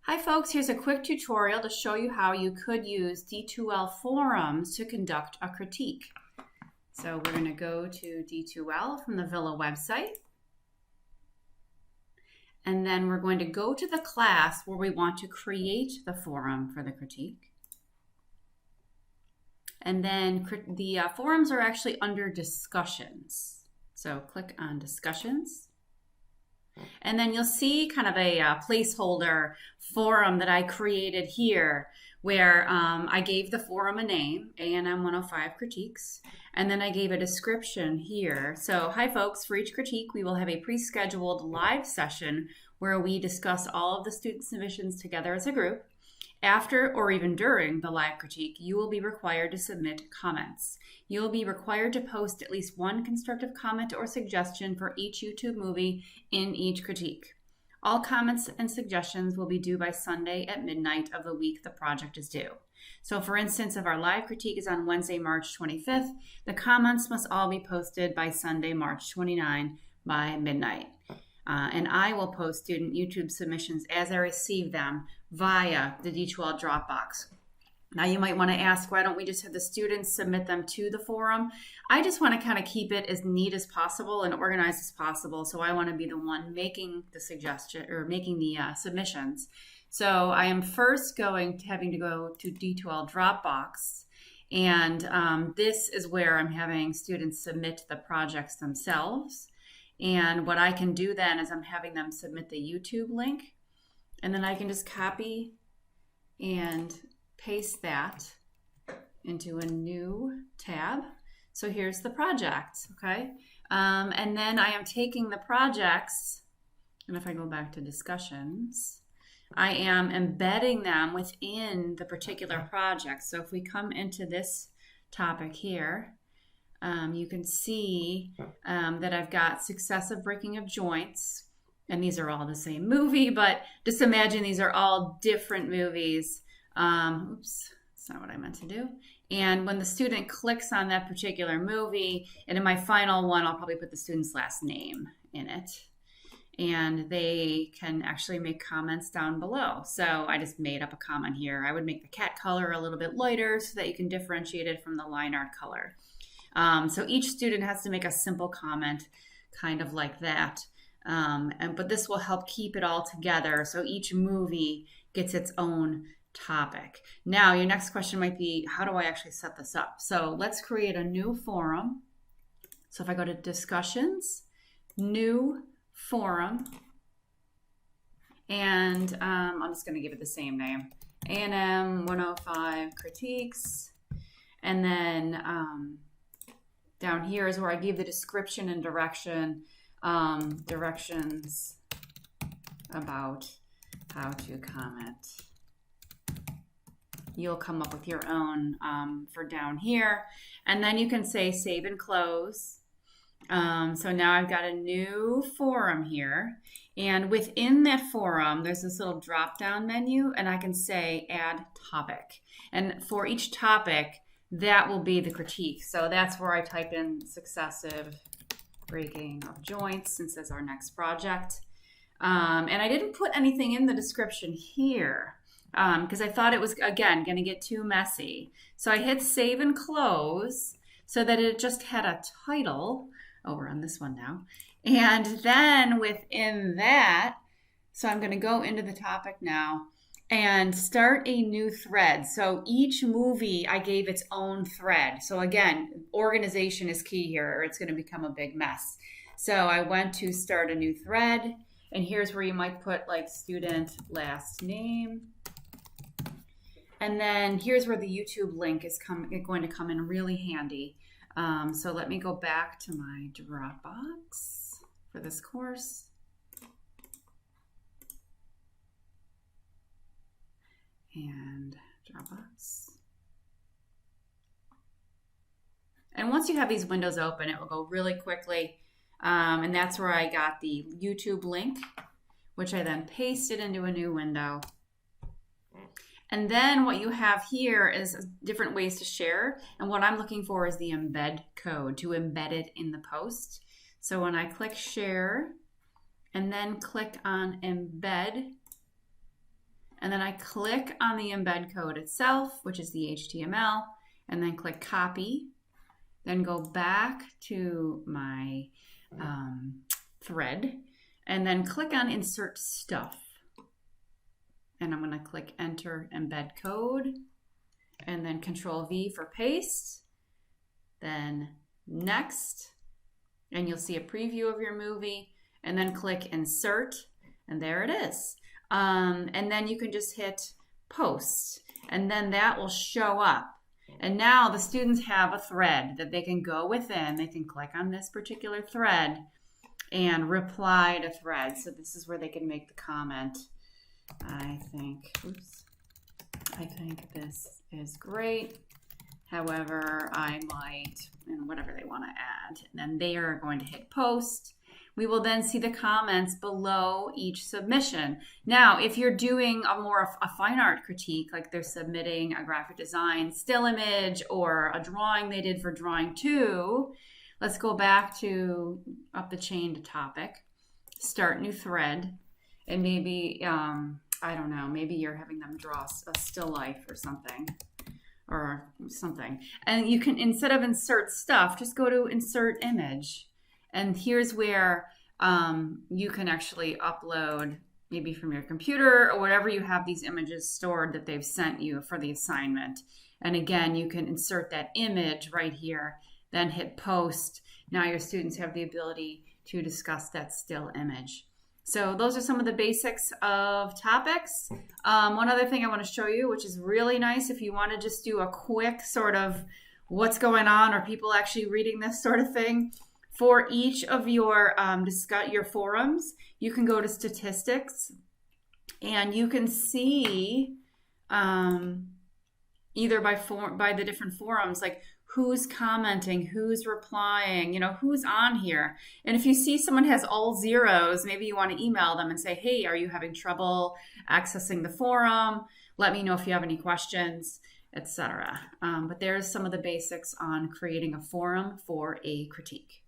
Hi folks, here's a quick tutorial to show you how you could use D2L forums to conduct a critique. So we're going to go to D2L from the Villa website. And then we're going to go to the class where we want to create the forum for the critique. And then the forums are actually under discussions. So click on discussions. And then you'll see kind of a placeholder forum that I created here where I gave the forum a name, A&M 105 Critiques, and then I gave a description here. So, hi folks, for each critique we will have a pre-scheduled live session where we discuss all of the student submissions together as a group. After or even during the live critique, you will be required to submit comments. You will be required to post at least one constructive comment or suggestion for each YouTube movie in each critique. All comments and suggestions will be due by Sunday at midnight of the week the project is due. So for instance, if our live critique is on Wednesday, March 25th, the comments must all be posted by Sunday, March 29 by midnight. And I will post student YouTube submissions as I receive them via the D2L Dropbox. Now you might want to ask, why don't we just have the students submit them to the forum? I just want to kind of keep it as neat as possible and organized as possible. So I want to be the one making the suggestion or making the submissions. So I am first having to go to D2L Dropbox. And this is where I'm having students submit the projects themselves. And what I can do then is I'm having them submit the YouTube link, and then I can just copy and paste that into a new tab. So here's the project, okay? And then I am taking the projects, and if I go back to discussions, I am embedding them within the particular project. So if we come into this topic here, you can see that I've got successive breaking of joints, and these are all the same movie, but just imagine these are all different movies. Oops, that's not what I meant to do. And when the student clicks on that particular movie, and in my final one, I'll probably put the student's last name in it. And they can actually make comments down below. So I just made up a comment here. I would make the cat color a little bit lighter so that you can differentiate it from the line art color. So each student has to make a simple comment kind of like that. But this will help keep it all together so each movie gets its own topic. Now, your next question might be, how do I actually set this up? So let's create a new forum. So if I go to discussions, new forum, and I'm just going to give it the same name, A&M 105 Critiques, and then down here is where I give the description and directions about how to comment. You'll come up with your own for down here. And then you can say save and close. So now I've got a new forum here. And within that forum, there's this little drop-down menu, and I can say add topic. And for each topic, that will be the critique. So that's where I type in successive breaking of joints, since that's our next project. And I didn't put anything in the description here because I thought it was, again, going to get too messy. So I hit save and close so that it just had a title. Oh, we're on this one now. And then within that, so I'm going to go into the topic now and start a new thread. So each movie I gave its own thread. So again, organization is key here, or it's going to become a big mess. So I went to start a new thread, and here's where you might put like student last name. And then here's where the YouTube link is going to come in really handy. So let me go back to my Dropbox for this course. And Dropbox. And once you have these windows open, it will go really quickly. And that's where I got the YouTube link, which I then pasted into a new window. And then what you have here is different ways to share. And what I'm looking for is the embed code to embed it in the post. So when I click share and then click on embed, and then I click on the embed code itself, which is the HTML, and then click copy, then go back to my thread, and then click on insert stuff. And I'm going to click enter embed code, and then Control V for paste, then next, and you'll see a preview of your movie, and then click insert, and there it is. And then you can just hit post, and then that will show up. And now the students have a thread that they can go within. They can click on this particular thread and reply to thread. So this is where they can make the comment. I think this is great. However, I might, and whatever they want to add. And then they are going to hit post. We will then see the comments below each submission. Now, if you're doing a fine art critique, like they're submitting a graphic design still image or a drawing they did for drawing 2, let's go back to up the chain to topic, start new thread, and maybe, I don't know, maybe you're having them draw a still life or something. And you can, instead of insert stuff, just go to insert image. And here's where you can actually upload, maybe from your computer or wherever you have these images stored that they've sent you for the assignment. And again, you can insert that image right here, then hit post. Now your students have the ability to discuss that still image. So those are some of the basics of topics. One other thing I want to show you, which is really nice if you want to just do a quick sort of what's going on, or people actually reading this sort of thing. For each of your forums, you can go to statistics, and you can see either by the different forums, like who's commenting, who's replying, who's on here. And if you see someone has all zeros, maybe you want to email them and say, hey, are you having trouble accessing the forum? Let me know if you have any questions, etc. But there's some of the basics on creating a forum for a critique.